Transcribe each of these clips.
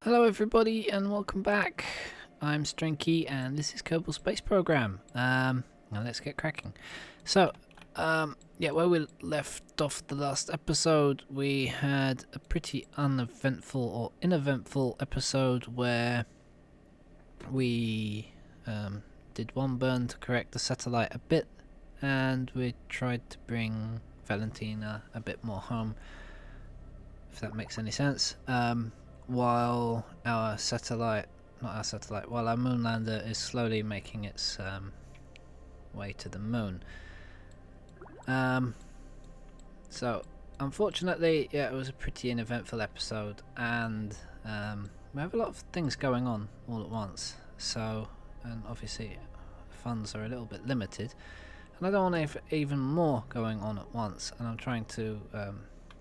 Hello everybody and welcome back. I'm Strinky and this is Kerbal Space Program. Now let's get cracking. So, yeah, where we left off the last episode, we had a pretty uneventful or uneventful episode where we did one burn to correct the satellite a bit, and we tried to bring Valentina a bit more home, if that makes any sense. While our satellite, while our moon lander is slowly making its way to the moon. So unfortunately, yeah, it was a pretty uneventful episode, and we have a lot of things going on all at once. So, and obviously funds are a little bit limited, and I don't want even more going on at once, and I'm trying to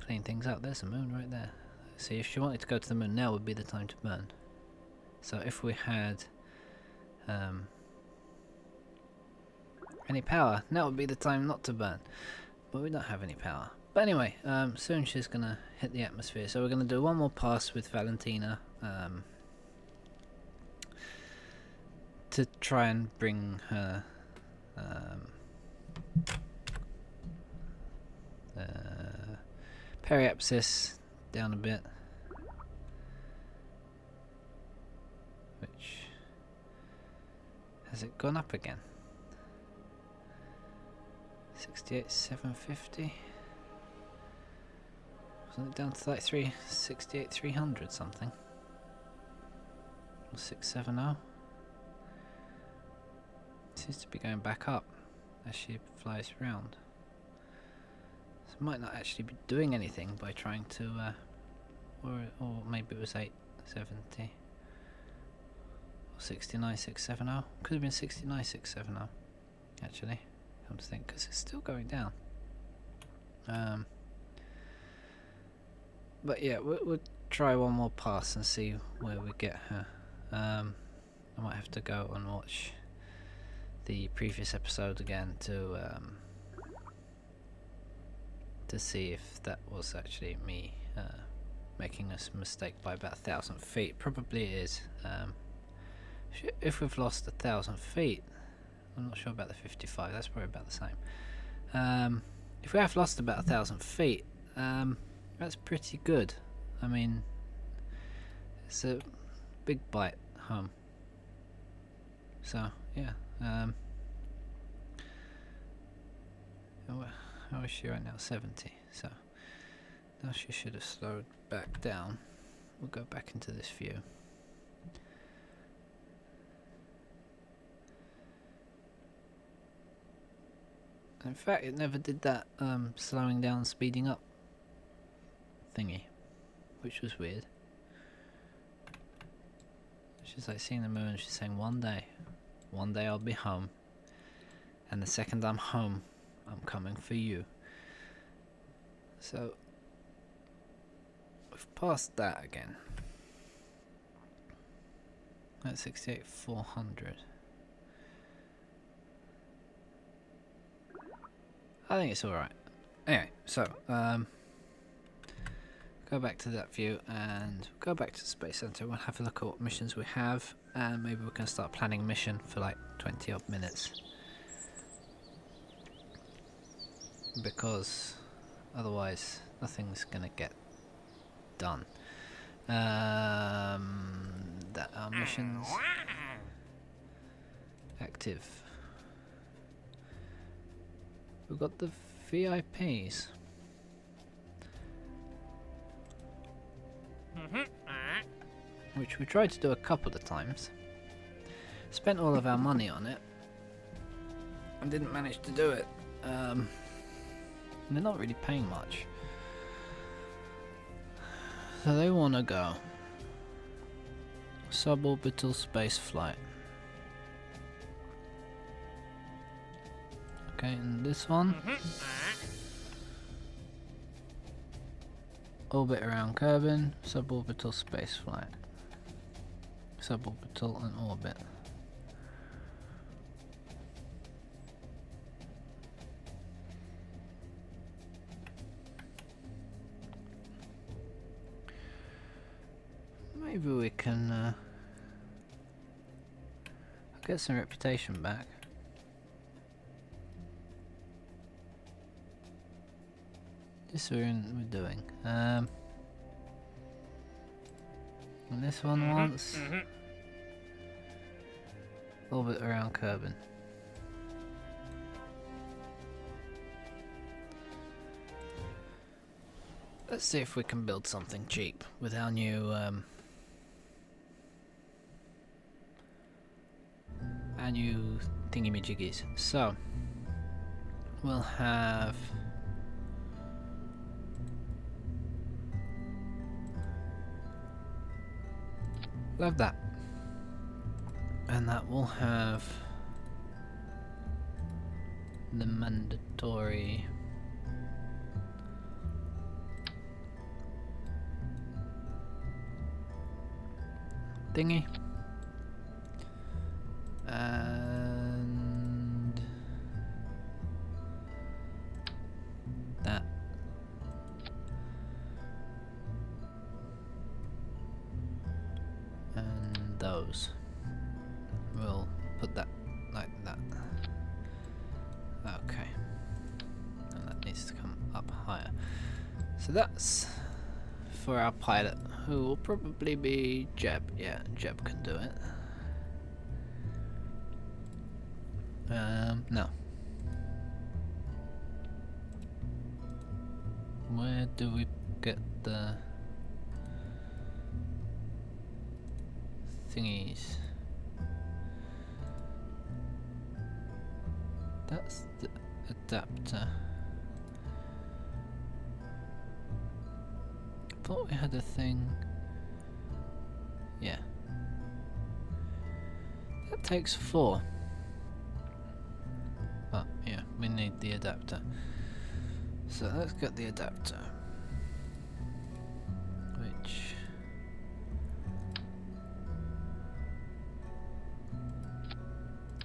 clean things up. There's the moon right there. See, if she wanted to go to the moon, now would be the time to burn. So if we had any power, now would be the time not to burn. But we don't have any power. But anyway, soon she's going to hit the atmosphere. So we're going to do one more pass with Valentina to try and bring her periapsis down a bit, which has it gone up again? 68,750. Wasn't it down to like 68,300 something? Or 670? Seems to be going back up as she flies around. So might not actually be doing anything by trying to, or maybe it was 870 or 69,670. Could have been 69,670 actually. Come to think, because it's still going down. But yeah, we'll try one more pass and see where we get her. I might have to go and watch the previous episode again to see if that was actually me making a mistake by about 1,000 feet. Probably it is. If we've lost 1,000 feet, I'm not sure about the 55. That's probably about the same. If we have lost about 1,000 feet, that's pretty good. I mean, it's a big bite home. So yeah. How is she right now? 70. So now she should have slowed back down. We'll go back into this view. In fact, it never did that slowing down, speeding up thingy, which was weird. She's like seeing the moon. She's saying, one day I'll be home, and the second I'm home, I'm coming for you. So we've passed that again. That's 68,400. I think it's alright. Anyway, so go back to that view and go back to the Space Center. We'll have a look at what missions we have, and maybe we can start planning a mission for like 20 odd minutes. Because otherwise nothing's gonna get done. That our missions active. We've got the VIPs. Which we tried to do a couple of times. Spent all of our money on it and didn't manage to do it. They're not really paying much. So they want to go suborbital space flight. Okay, and this one, orbit around Kerbin, suborbital space flight. Suborbital and orbit. Maybe we can get some reputation back. This we're doing. And this one wants orbit around Kerbal. Let's see if we can build something cheap with our new thingy-majiggies. So we'll have that, and that will have the mandatory thingy, and that, and those. We'll put that like that. Okay, and that needs to come up higher. So that's for our pilot, who will probably be Jeb. Yeah, Jeb can do it. No. Where do we get the thingies? That's the adapter. Thought we had a thing. Yeah. That takes 4. But yeah, we need the adapter. So let's get the adapter.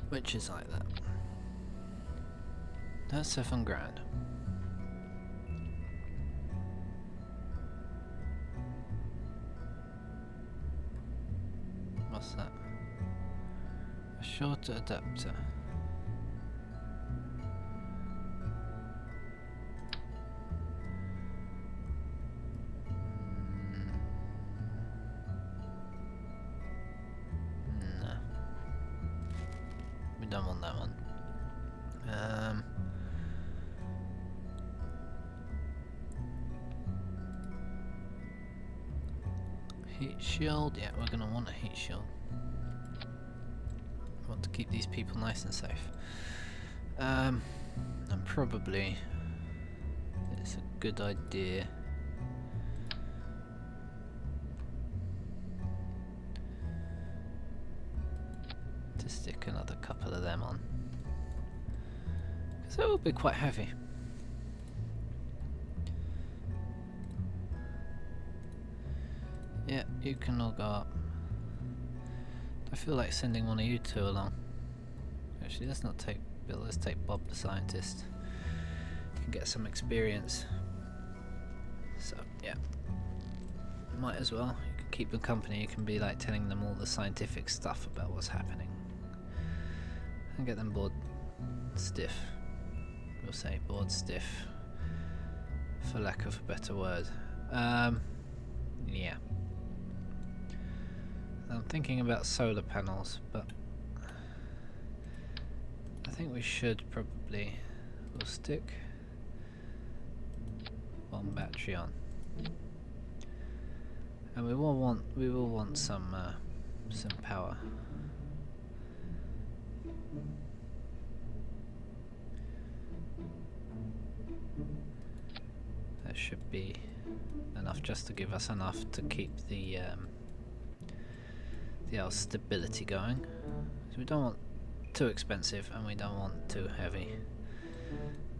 Which is like that. That's $7,000. What's that? A shorter adapter. No. We don't want that one. Heat shield, yeah, we're gonna want a heat shield. Want to keep these people nice and safe. And probably it's a good idea to stick another couple of them on, because that will be quite heavy. Yeah, you can all go up. I feel like sending one of you two along. Actually, let's not take Bill, let's take Bob the scientist. You can get some experience. So, yeah. Might as well. You can keep them company, you can be like telling them all the scientific stuff about what's happening. And get them bored stiff. We'll say bored stiff, for lack of a better word. Yeah. I'm thinking about solar panels, but I think we should probably, we'll stick one battery on, and we will want some power. That should be enough, just to give us enough to keep the old stability going. So we don't want too expensive and we don't want too heavy.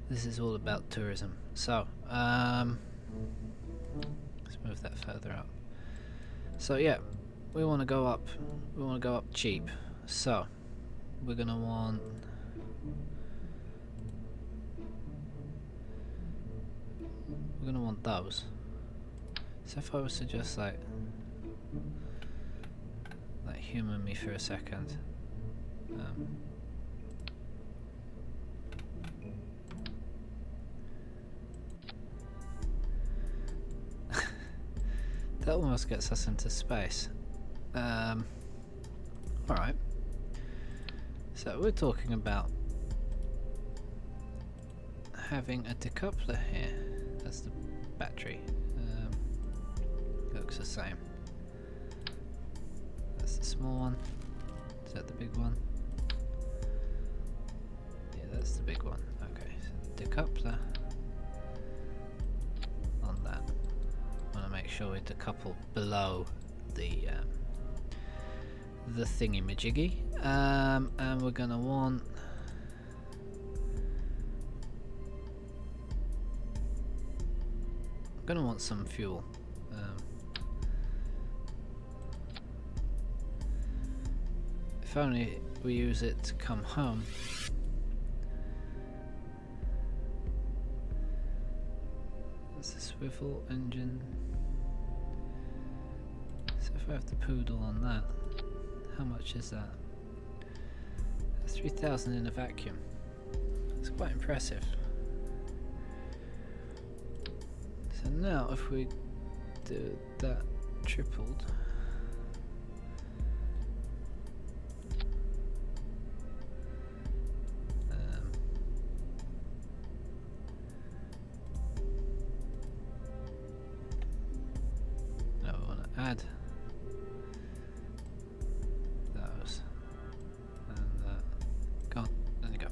This is all about tourism. So let's move that further up. So yeah, we want to go up. We want to go up cheap. So we're gonna want those. So if I was to just like That humoured me for a second. That almost gets us into space. Alright. So we're talking about having a decoupler here. That's the battery. Looks the same. That's the small one. Is that the big one? Yeah, that's the big one. Okay, so the decoupler on that. I want to make sure we decouple below the thingy-majiggy. And we're gonna want some fuel. If only we use it to come home. That's a swivel engine. So if I have the poodle on that, how much is that? That's 3,000 in a vacuum. It's quite impressive. So now if we do that tripled, now we want to add those, and go on, there you go.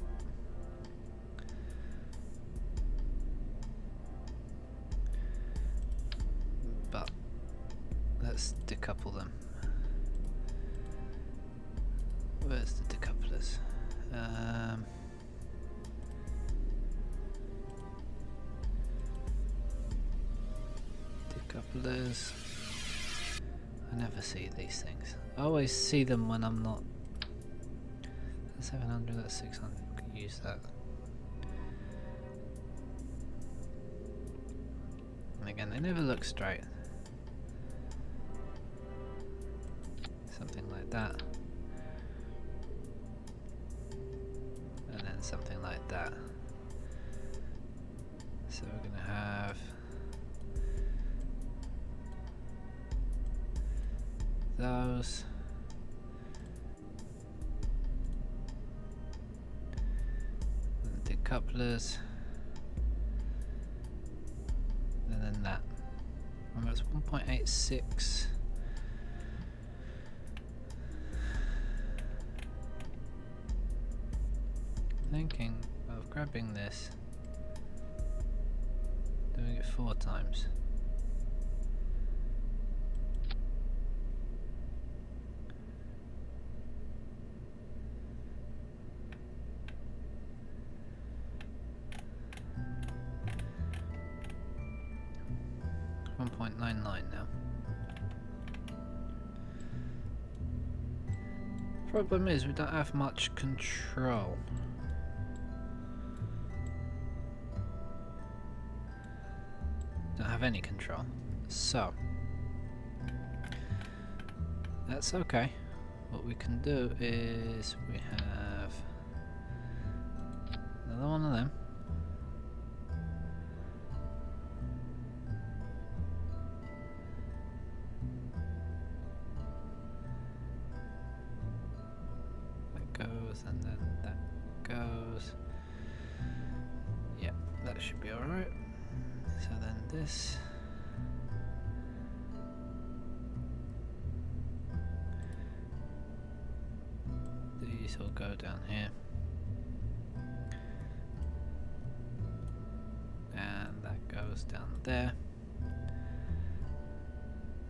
But let's decouple them. Where's the decouplers? Decouplers. I never see these things. I always see them when I'm not. That's 700, that's 600. We can use that. And again, they never look straight. Something like that. And then something like that. So we're going to have those. And decouplers. And then that. Remember, it's 1.86. Thinking of grabbing this, doing it 4 times. $1.99 now. Problem is we don't have much control. Don't have any control, so that's okay. What we can do is we have another one of them. That goes, and then that goes. Yeah, that should be alright. So then this, these will go down here, and that goes down there.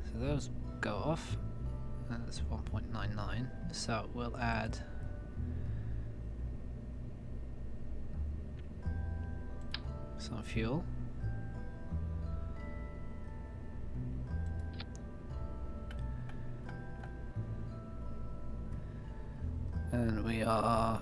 So those go off, and that's 1.99. So we'll add some fuel. And we are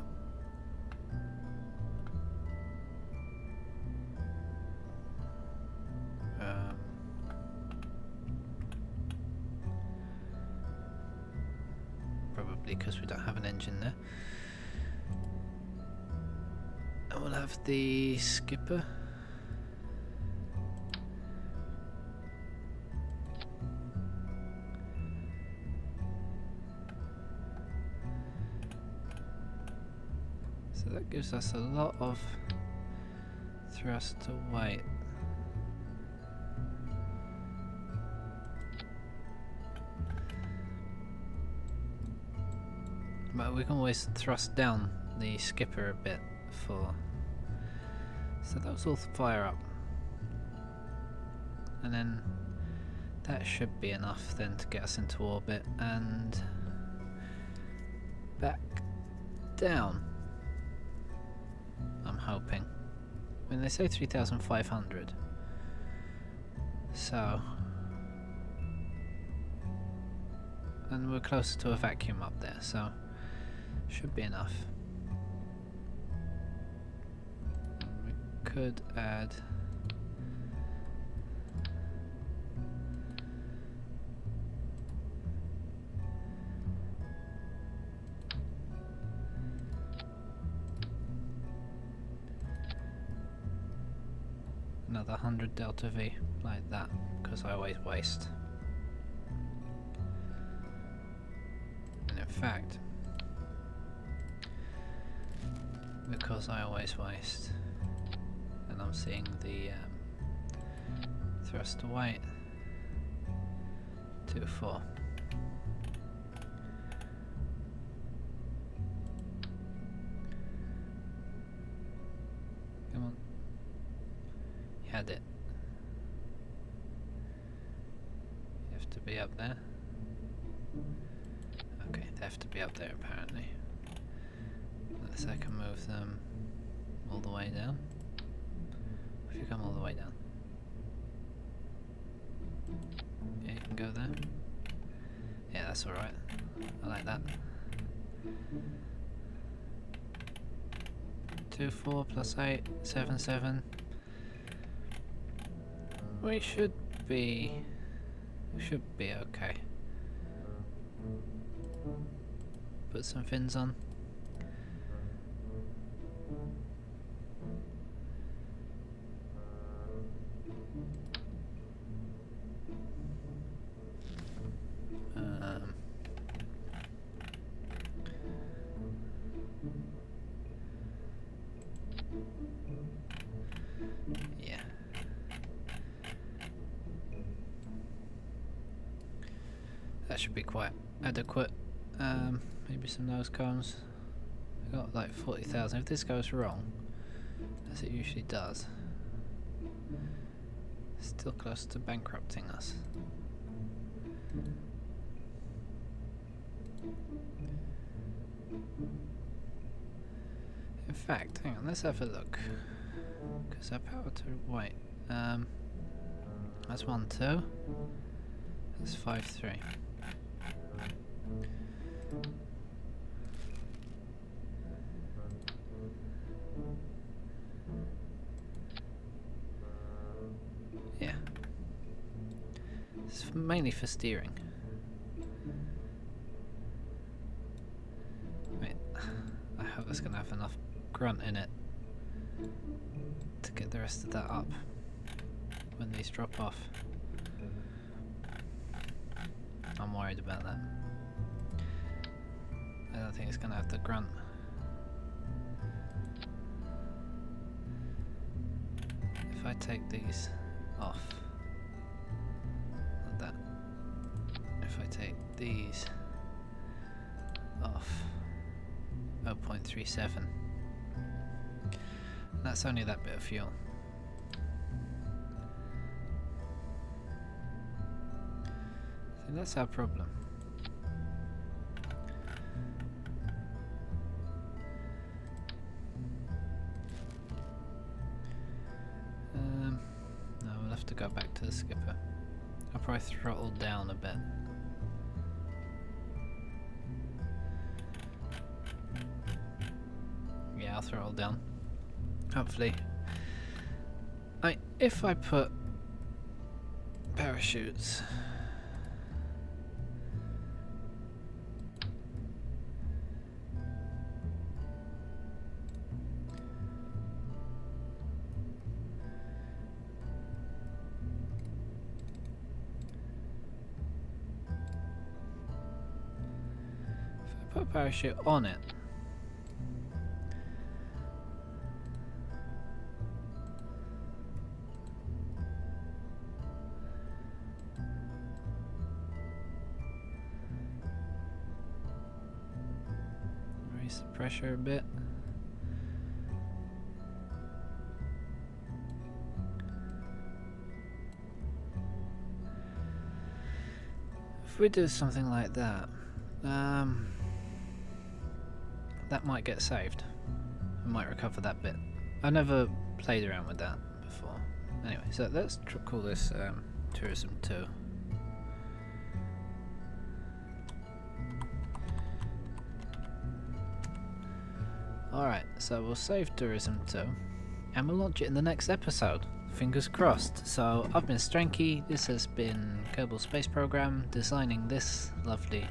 simply because we don't have an engine there. And we'll have the skipper. So that gives us a lot of thrust to weight. But we can always thrust down the skipper a bit for... So those will fire up. And then that should be enough then to get us into orbit and back down. I'm hoping. I mean, they say 3,500. So... And we're closer to a vacuum up there, so... Should be enough. We could add... another 100 delta V, like that, because I always waste. And in fact, because I always waste, and I'm seeing the thrust to weight 2.4. Come on. You had it. You have to be up there. Okay, they have to be up there apparently. Unless I can move them all the way down. If you come all the way down. Yeah, you can go there. Yeah, that's alright. I like that. 2.4 plus 8, 7.7. We should be okay. Put some fins on. Yeah. That should be quite adequate. Maybe some nose cones. I got like 40,000. If this goes wrong, as it usually does, it's still close to bankrupting us. In fact, hang on, let's have a look. Because our power to weight, that's 1.2. That's 5.3. Yeah. It's mainly for steering. Wait, I hope it's gonna have enough grunt in it to get the rest of that up when these drop off. I'm worried about that. I don't think it's gonna have the grunt. If I take these off, like that. If I take these off, 0.37. That's only that bit of fuel. So that's our problem. No, we'll have to go back to the skipper. I'll probably throttle down a bit. Yeah, I'll throttle down. Hopefully. If I put parachutes put a parachute on it. Raise the pressure a bit. If we do something like that, that might get saved. I might recover that bit. I never played around with that before. Anyway, so let's call this Tourism 2. Alright, so we'll save Tourism 2 and we'll launch it in the next episode. Fingers crossed. So I've been Stranky, this has been Kerbal Space Program, designing this lovely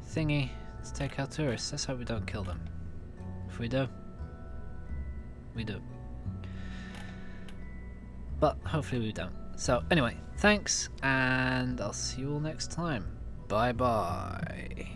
thingy to take our tourists. Let's hope we don't kill them. If we do, we do. But hopefully we don't. So anyway, thanks, and I'll see you all next time. Bye bye.